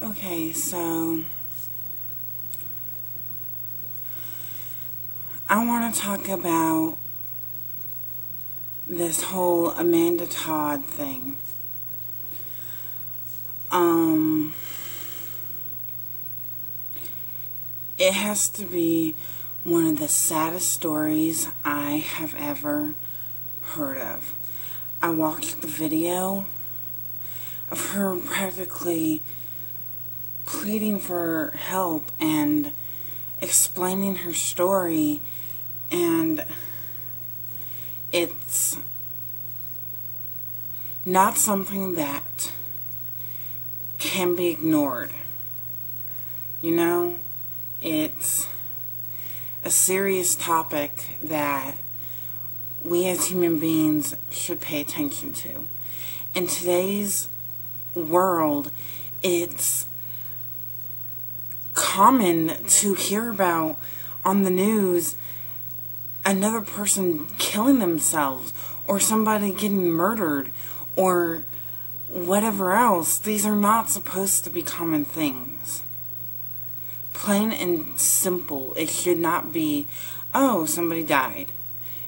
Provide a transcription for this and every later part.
Okay, so I want to talk about this whole Amanda Todd thing. It has to be one of the saddest stories I have ever heard of. I watched the video of her practically pleading for help and explaining her story, and it's not something that can be ignored. You know, it's a serious topic that we as human beings should pay attention to. In today's world, it's common to hear about on the news another person killing themselves or somebody getting murdered or whatever else. These are not supposed to be common things. Plain and simple, it should not be, oh, somebody died.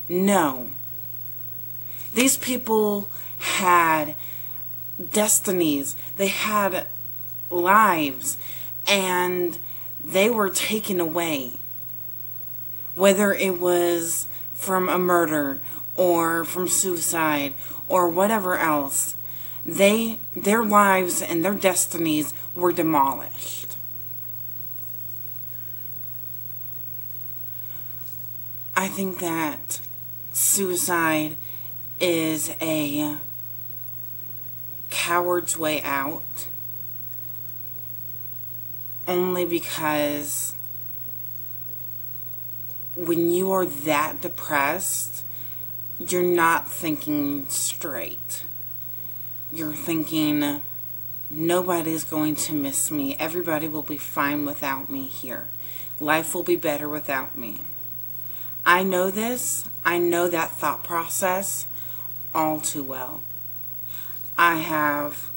No. These people had destinies. They had lives. And they were taken away. Whether it was from a murder or from suicide or whatever else, their lives and their destinies were demolished. I think that suicide is a coward's way out, only because when you are that depressed, you're not thinking straight. You're thinking, nobody's going to miss me. Everybody will be fine without me here. Life will be better without me. I know this. I know that thought process all too well. I have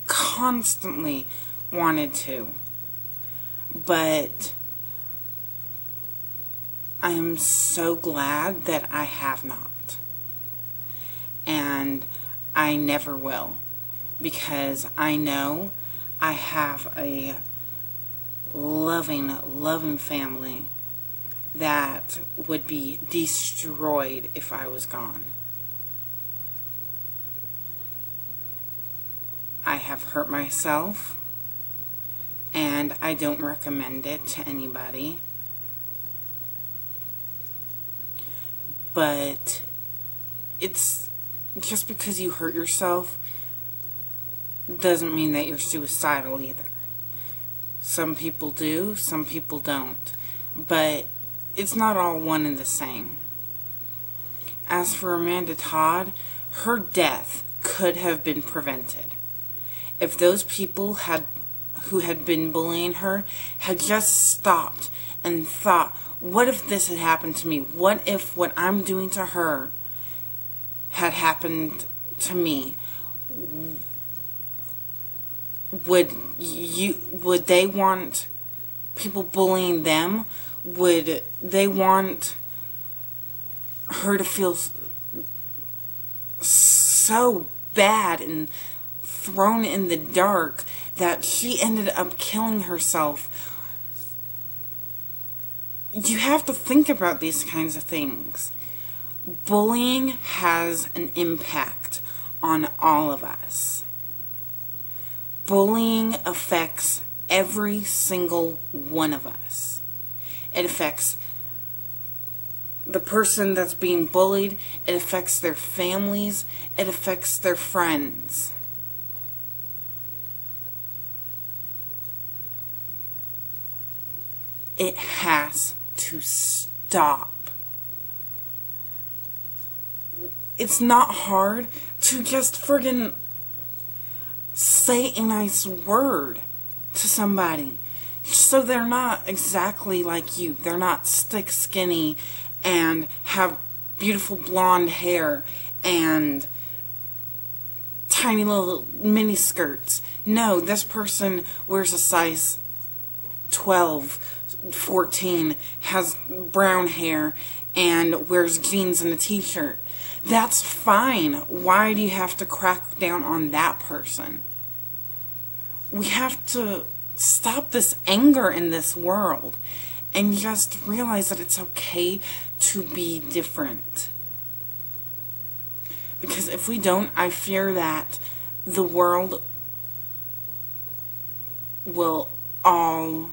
constantly wanted to, but I am so glad that I have not, and I never will, because I know I have a loving family that would be destroyed if I was gone. I have hurt myself, and I don't recommend it to anybody. But it's just because you hurt yourself doesn't mean that you're suicidal either. Some people do, some people don't. But it's not all one and the same. As for Amanda Todd, her death could have been prevented if those people who had been bullying her had just stopped and thought, what if this had happened to me? What if what I'm doing to her had happened to me? Would they want people bullying them? Would they want her to feel so bad and thrown in the dark that she ended up killing herself? You have to think about these kinds of things. Bullying has an impact on all of us. Bullying affects every single one of us. It affects the person that's being bullied. It affects their families. It affects their friends. It has to stop. It's not hard to just friggin' say a nice word to somebody. So they're not exactly like you. They're not stick skinny and have beautiful blonde hair and tiny little mini skirts. No, this person wears a size 12, 14, has brown hair, and wears jeans and a t-shirt. That's fine. Why do you have to crack down on that person? We have to stop this anger in this world and just realize that it's okay to be different. Because if we don't, I fear that the world will all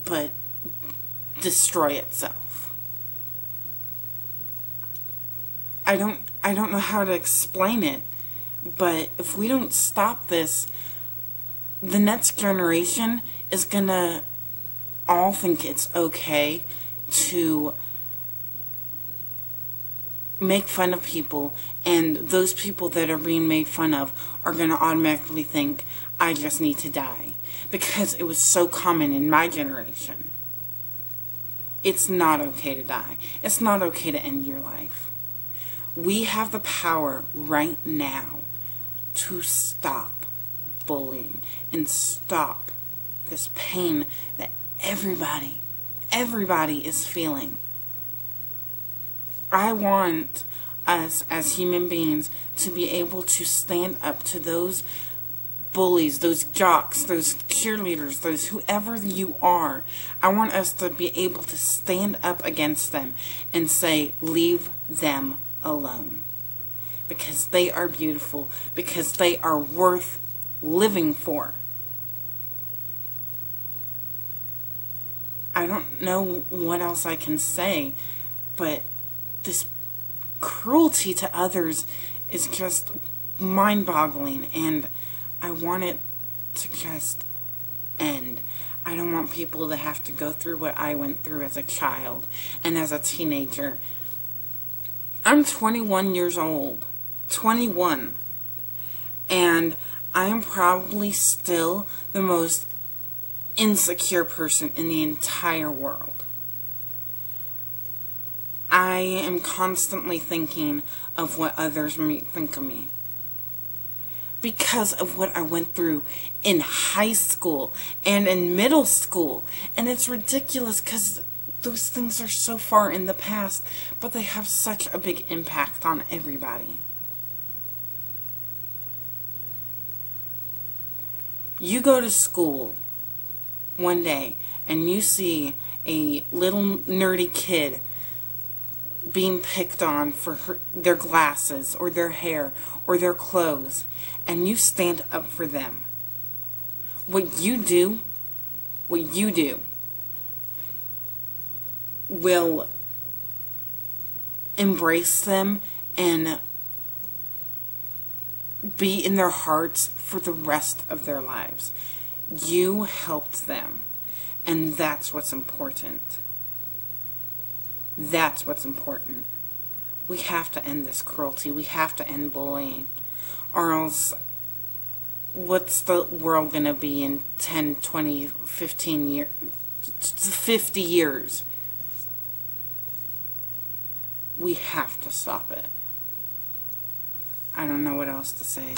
but destroy itself. I don't know how to explain it, but if we don't stop this, the next generation is gonna all think it's okay to make fun of people, and those people that are being made fun of are gonna automatically think, I just need to die. Because it was so common in my generation. It's not okay to die. It's not okay to end your life. We have the power right now to stop bullying and stop this pain that everybody is feeling. I want us as human beings to be able to stand up to those bullies, those jocks, those cheerleaders, those whoever you are. I want us to be able to stand up against them and say, leave them alone. Because they are beautiful. Because they are worth living for. I don't know what else I can say, but this cruelty to others is just mind-boggling, and I want it to just end. I don't want people to have to go through what I went through as a child and as a teenager. I'm 21 years old. 21. And I am probably still the most insecure person in the entire world. I am constantly thinking of what others might think of me. Because of what I went through in high school and in middle school. And it's ridiculous because those things are so far in the past, but they have such a big impact on everybody. You go to school one day and you see a little nerdy kid being picked on for their glasses or their hair or their clothes, and you stand up for them. What you do will embrace them and be in their hearts for the rest of their lives. You helped them, and that's what's important. That's what's important. We have to end this cruelty. We have to end bullying. Or else, what's the world going to be in 10, 20, 15 years, 50 years? We have to stop it. I don't know what else to say.